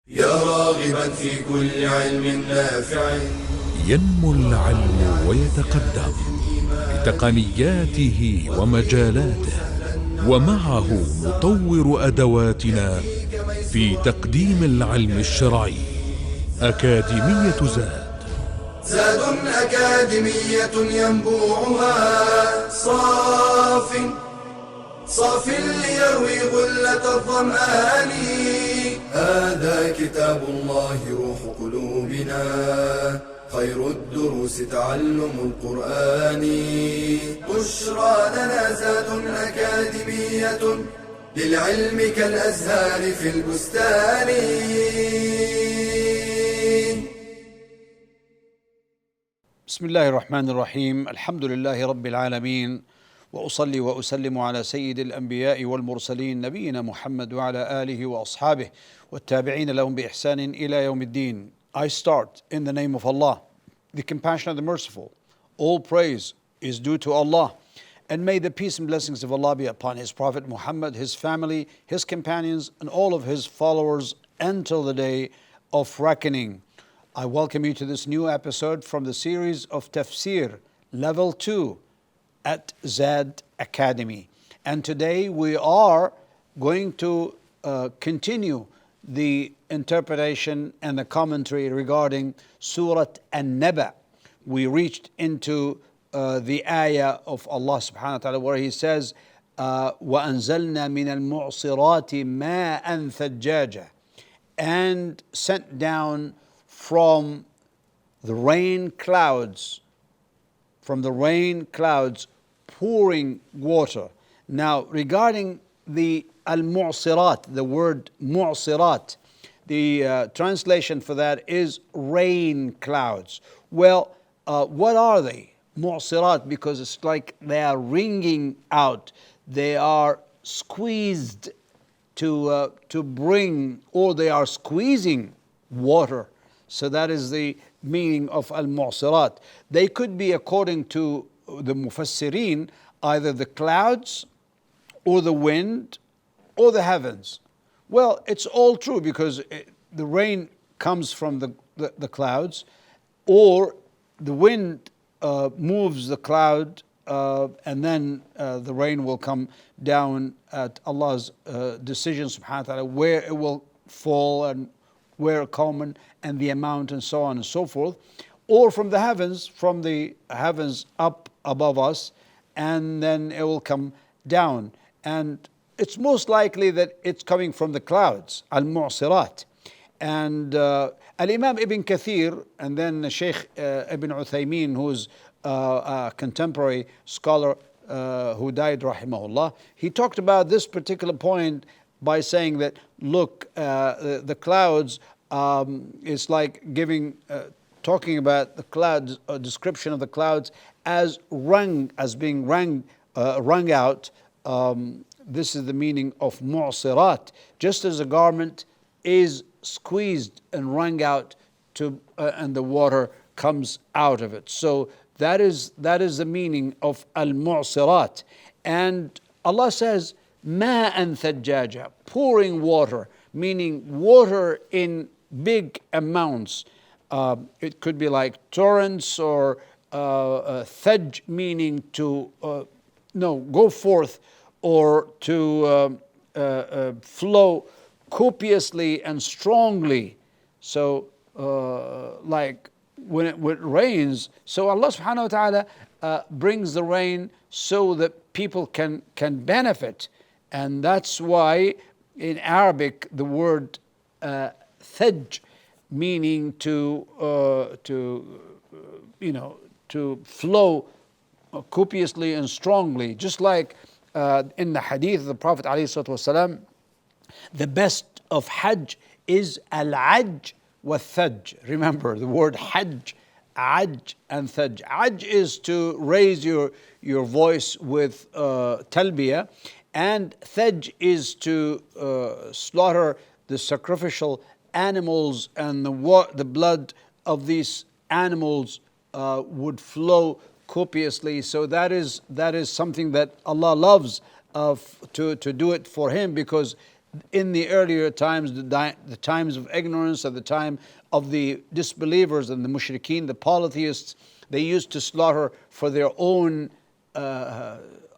يا راغبا في كل علم نافع. ينمو العلم ويتقدم بتقنياته ومجالاته، ومعه نطور أدواتنا في تقديم العلم الشرعي. أكاديمية زاد أكاديمية ينبوعها صاف ليروي غلة الظمآن. هذا كتاب الله روح قلوبنا، خير الدروس تعلم القرآن. بشرى لنا زاد أكاديمية للعلم كالأزهار في البستان. بسم الله الرحمن الرحيم. الحمد لله رب العالمين، وأصلي وأسلم على سيد الأنبياء والمرسلين نبينا محمد وعلى آله وأصحابه والتابعين لهم بإحسان إلى يوم الدين. I start in the name of Allah, the compassionate, the merciful. All praise is due to Allah, and may the peace and blessings of Allah be upon His Prophet Muhammad, his family, his companions, and all of his followers until the day of reckoning. I welcome you to this new episode from the series of Tafsir, Level 2 at Zad Academy. And today we are going to continue the interpretation and the commentary regarding Surah An-Naba. We reached into the ayah of Allah subhanahu wa ta'ala where He says, وَأَنزَلْنَا مِنَ الْمُعْصِرَاتِ مَاءً ثَجَّاجًا, and sent down from the rain clouds, pouring water. Now, regarding the al-mu'sirat, the word mu'sirat, the translation for that is rain clouds. Well, what are they? Mu'sirat, because it's like they are wringing out, they are squeezed to bring, or they are squeezing water. So that is the meaning of al-mu'sirat. They could be, according to the mufassirin, either the clouds or the wind or the heavens. Well, it's all true because the rain comes from the clouds, or the wind moves the cloud, and then the rain will come down at Allah's decision subhanahu wa ta'ala, where it will fall and where common and the amount and so on and so forth, or from the heavens up above us, and then it will come down. And it's most likely that it's coming from the clouds, al-mu'sirat. And al-Imam Ibn Kathir, and then Shaykh Ibn Uthaymeen, who's a contemporary scholar who died rahimahullah, he talked about this particular point by saying that, look, the clouds is like talking about the clouds, a description of the clouds as being wrung out. This is the meaning of mu'sirat, just as a garment is squeezed and wrung out and the water comes out of it. So that is the meaning of al-mu'sirat. And Allah says, ma'an thajjaja, pouring water, meaning water in big amounts. It could be like torrents, or thaj, meaning to go forth, or to flow copiously and strongly. So like when it rains, so Allah subhanahu wa ta'ala brings the rain so that people can benefit. And that's why in Arabic the word thaj, meaning to flow copiously and strongly, just like in the hadith of the Prophet ﷺ, the best of Hajj is al-ajj wa thaj. Remember the word Hajj, ajj and thaj. Ajj is to raise your voice with talbiyah, and thaj is to slaughter the sacrificial animals, and the blood of these animals would flow copiously. So that is something that Allah loves to do it for Him, because in the earlier times, the times of ignorance, at the time of the disbelievers and the mushrikeen, the polytheists, they used to slaughter for their own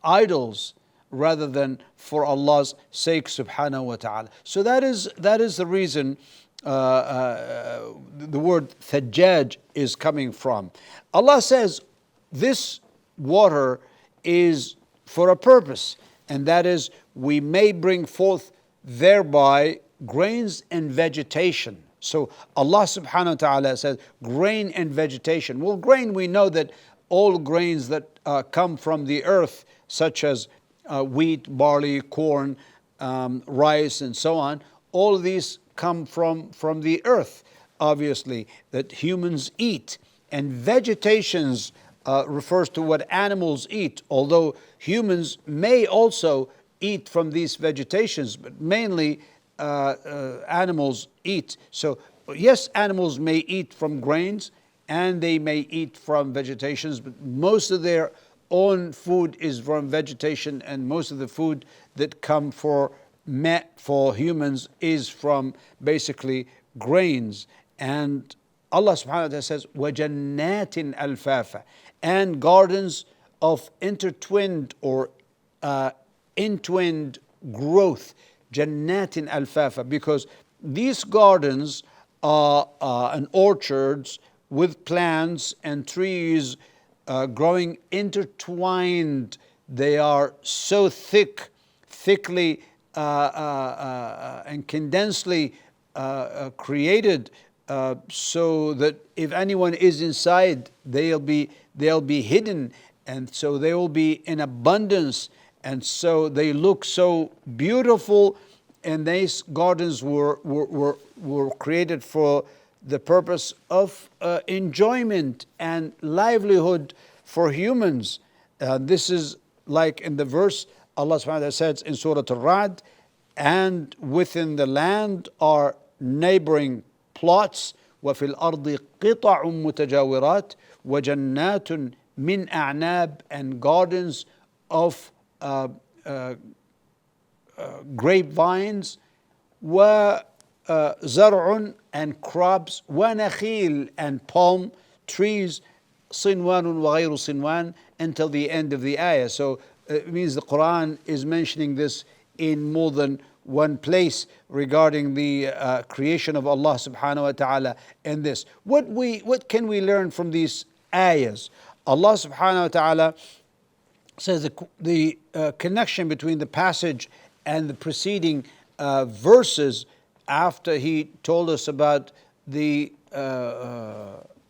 idols rather than for Allah's sake subhanahu wa ta'ala. So that is the reason the word thajjaj is coming from. Allah says this water is for a purpose, and that is we may bring forth thereby grains and vegetation. So Allah subhanahu wa ta'ala says grain and vegetation. Well, grain, we know that all grains that come from the earth, such as wheat, barley, corn, rice, and so on, all of these come from the earth, obviously, that humans eat. And vegetations refers to what animals eat, although humans may also eat from these vegetations, but mainly animals eat. So yes, animals may eat from grains and they may eat from vegetations, but most of their own food is from vegetation, and most of the food that come for humans is from basically grains. And Allah subhanahu wa ta'ala says, وَجَنَّاتٍ أَلْفَافًا, and gardens of intertwined or entwined growth, jannatin alfafa, because these gardens and orchards with plants and trees growing intertwined. They are so thickly and condensedly created, so that if anyone is inside, they'll be hidden, and so they will be in abundance. And so they look so beautiful, and these gardens were created for the purpose of enjoyment and livelihood for humans. This is like in the verse Allah subhanahu wa ta'ala says in Surah Al-Ra'd, and within the land are neighboring plots, وَفِي الْأَرْضِ قِطَعٌ مُتَجَاوِرَاتٌ وَجَنَّاتٌ مِنْ أَعْنَابٍ, and gardens of grapevines, وزرع, and crops, ونخيل, and palm trees, صنوان وغير صنوان, until the end of the ayah. So it means the Quran is mentioning this in more than one place regarding the creation of Allah subhanahu wa ta'ala in this. What can we learn from these ayahs? Allah subhanahu wa ta'ala says the connection between the passage and the preceding verses, after he told us about the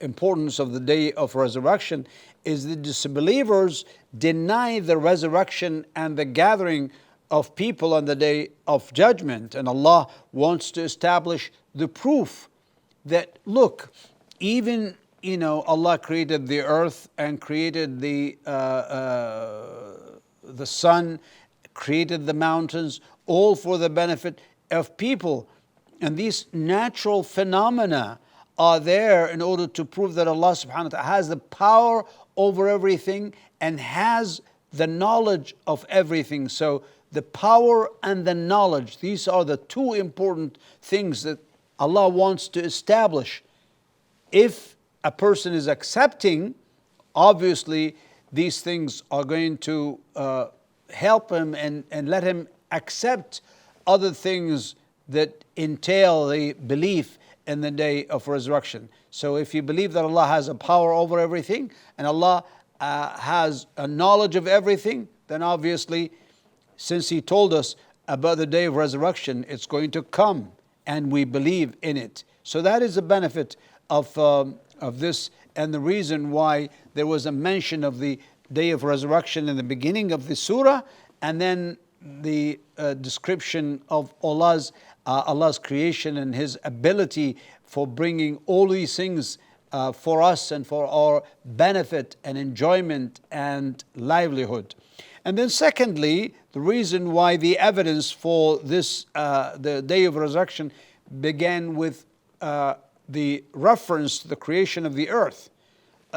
importance of the day of resurrection, is the disbelievers deny the resurrection and the gathering of people on the day of judgment. And Allah wants to establish the proof that, look, even Allah created the earth and created the sun, created the mountains, all for the benefit of people. And these natural phenomena are there in order to prove that Allah subhanahu wa ta'ala has the power over everything and has the knowledge of everything. So the power and the knowledge, these are the two important things that Allah wants to establish. If a person is accepting, obviously these things are going to help him and let him accept other things that entail the belief in the day of resurrection. So if you believe that Allah has a power over everything and Allah has a knowledge of everything, then obviously, since He told us about the day of resurrection, it's going to come and we believe in it. So that is the benefit of this, and the reason why there was a mention of the day of resurrection in the beginning of the surah, and then the description of Allah's creation and His ability for bringing all these things for us and for our benefit and enjoyment and livelihood. And then secondly, the reason why the evidence for this, the day of resurrection, began with the reference to the creation of the earth.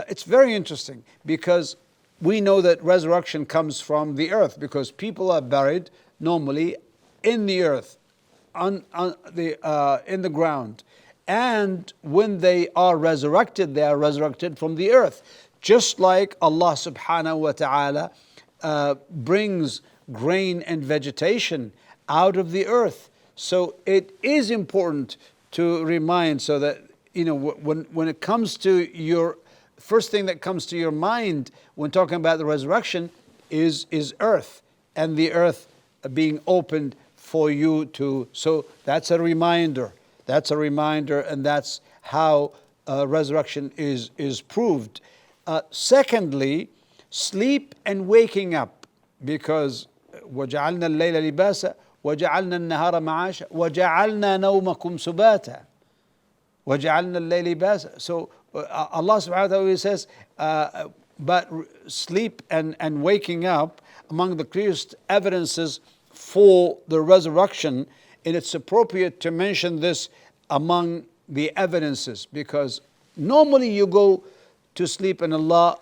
It's very interesting because we know that resurrection comes from the earth, because people are buried normally in the earth, in the ground. And when they are resurrected from the earth. Just like Allah subhanahu wa ta'ala brings grain and vegetation out of the earth. So it is important to remind, so that, when it comes to your, first thing that comes to your mind when talking about the resurrection is earth, and the earth being opened for you to, so that's a reminder. And that's how resurrection is proved. Secondly, sleep and waking up, because وَجَعَلْنَا اللَّيْلَ لِبَاسًا وَجَعَلْنَا النَّهَارَ مَعَاشًا وَجَعَلْنَا نَوْمَكُمْ سُبَاتًا وَجَعَلْنَا اللَّيْلَ لِبَاسًا. So Allah subhanahu wa ta'ala says, but sleep and waking up, among the clearest evidences for the resurrection, and it's appropriate to mention this among the evidences, because normally you go to sleep and Allah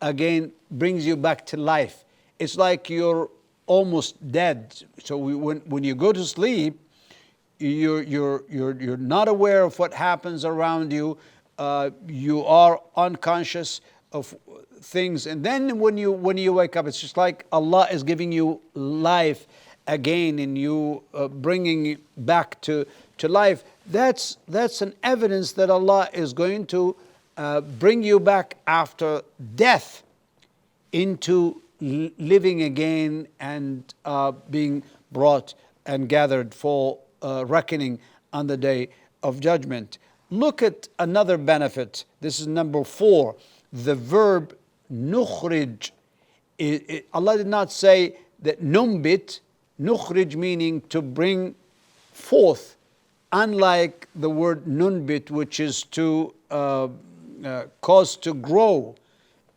again brings you back to life. It's like you're almost dead. So when you go to sleep, you're not aware of what happens around you. You are unconscious of things, and then when you wake up, it's just like Allah is giving you life again, and you bringing you back to life. That's an evidence that Allah is going to bring you back after death into living again, and being brought and gathered for reckoning on the day of judgment. Look at another benefit. This is number 4. The verb nukhrij. Allah did not say that numbit, nukhrij meaning to bring forth, unlike the word nunbit, which is to cause to grow.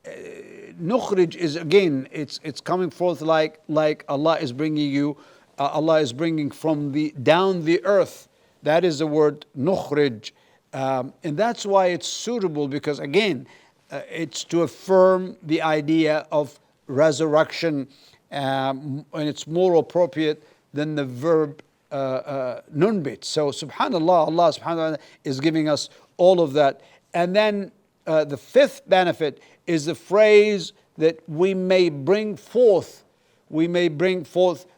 Nukhrij is, again, it's coming forth like Allah is bringing you, Allah is bringing from down the earth. That is the word nukhrij. And that's why it's suitable, because again, it's to affirm the idea of resurrection, and it's more appropriate than the verb nunbit. So subhanallah, Allah subhanahu wa ta'ala is giving us all of that. And then the 5th benefit is the phrase that we may bring forth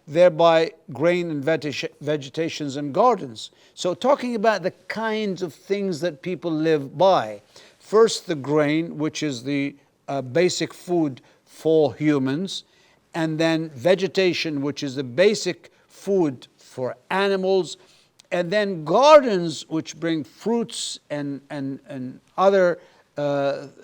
thereby grain and vegetations and gardens. So talking about the kinds of things that people live by. First, the grain, which is the basic food for humans, and then vegetation, which is the basic food for animals, and then gardens, which bring fruits and other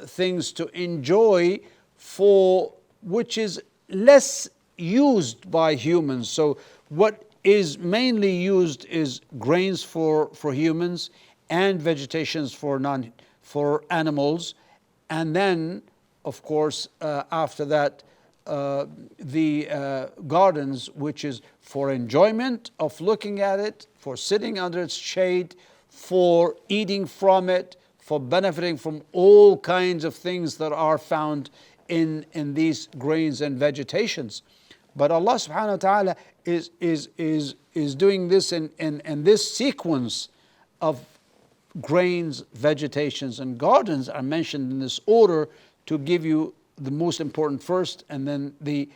things to enjoy, for which is less used by humans. So what is mainly used is grains for humans, and vegetations for animals, and then of course after that the gardens, which is for enjoyment of looking at it, for sitting under its shade, for eating from it, for benefiting from all kinds of things that are found in these grains and vegetations. But Allah subhanahu wa ta'ala is doing this in this sequence of grains, vegetations, and gardens are mentioned in this order to give you the most important first, and then the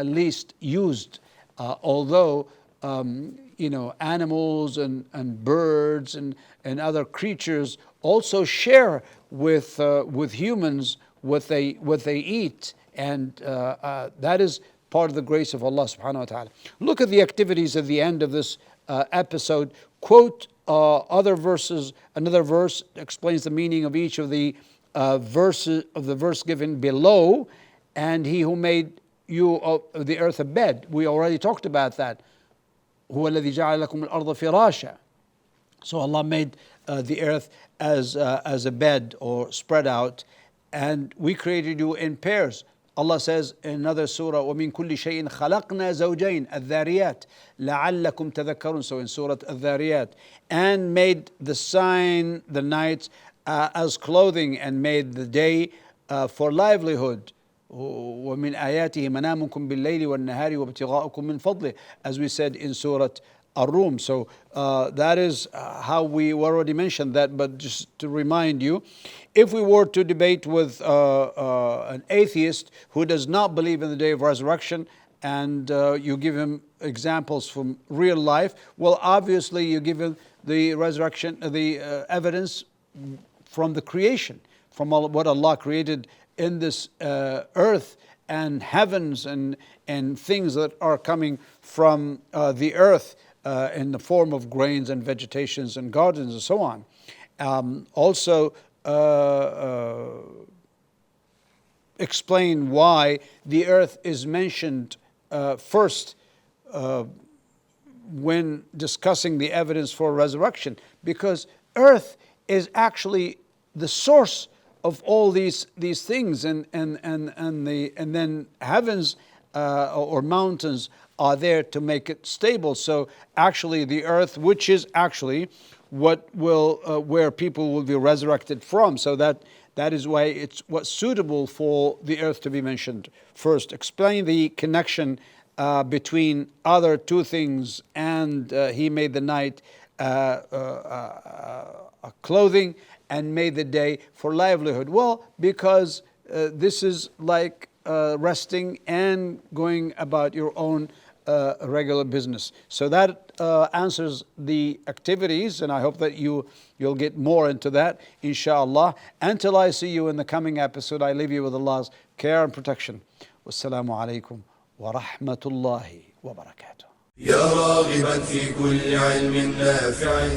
least used. Although animals and birds and other creatures also share with humans what they eat, and that is part of the grace of Allah subhanahu wa ta'ala. Look at the activities at the end of this episode. Quote other verses. Another verse explains the meaning of each of the verses of the verse given below. And he who made you of the earth a bed. We already talked about that. هو الذي جعل لكم الأرض فراشا. So Allah made the earth as a bed, or spread out, and we created you in pairs. Allah says in another surah, وَمِن كُلِّ شَيْءٍ خَلَقْنَا زَوْجَيْنِ الذَّارِيَاتِ لَعَلَّكُمْ تَذَكَّرُونَ. So in Surah الذَّارِيَاتِ, and made the night as clothing, and made the day for livelihood. وَمِنْ آيَاتِهِ مَنَامُكُمْ بِاللَّيْلِ وَالنَّهَارِ وَابْتِغَاؤُكُمْ مِنْ فَضْلِهِ, as we said in Surah الروم. So that is how we already mentioned that, but just to remind you, if we were to debate with an atheist who does not believe in the day of resurrection, and you give him examples from real life, well, obviously you give him the resurrection, the evidence from the creation, from what Allah created in this earth and heavens and things that are coming from the earth in the form of grains and vegetations and gardens and so on. Also explain why the earth is mentioned first when discussing the evidence for resurrection, because earth is actually the source of all these things, and then heavens or mountains are there to make it stable. So actually the earth, which is actually what will where people will be resurrected from, so that is why it's what's suitable for the earth to be mentioned first. Explain the connection between other two things, and he made the night clothing and made the day for livelihood. Well, because this is like resting and going about your own regular business. So that answers the activities, and I hope that you'll get more into that, inshallah. Until I see you in the coming episode, I leave you with Allah's care and protection. Wassalamu alaikum wa rahmatullahi wa barakatuh. يا راغبا في كل علم نافع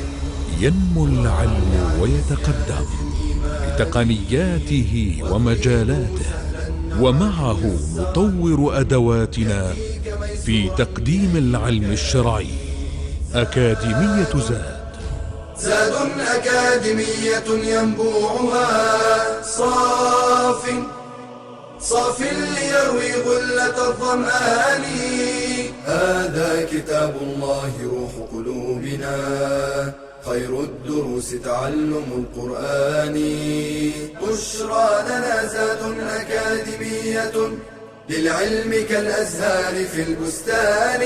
ينمو العلم ويتقدم بتقنياته ومجالاته، ومعه نطور أدواتنا في تقديم العلم الشرعي. أكاديمية زاد أكاديمية ينبوعها صاف ليروي غلة الظمآن. هذا كتاب الله روح قلوبنا، خير الدروس تعلم القرآن. بشرى لنا زاد أكاديمية للعلم كالأزهار في البستان.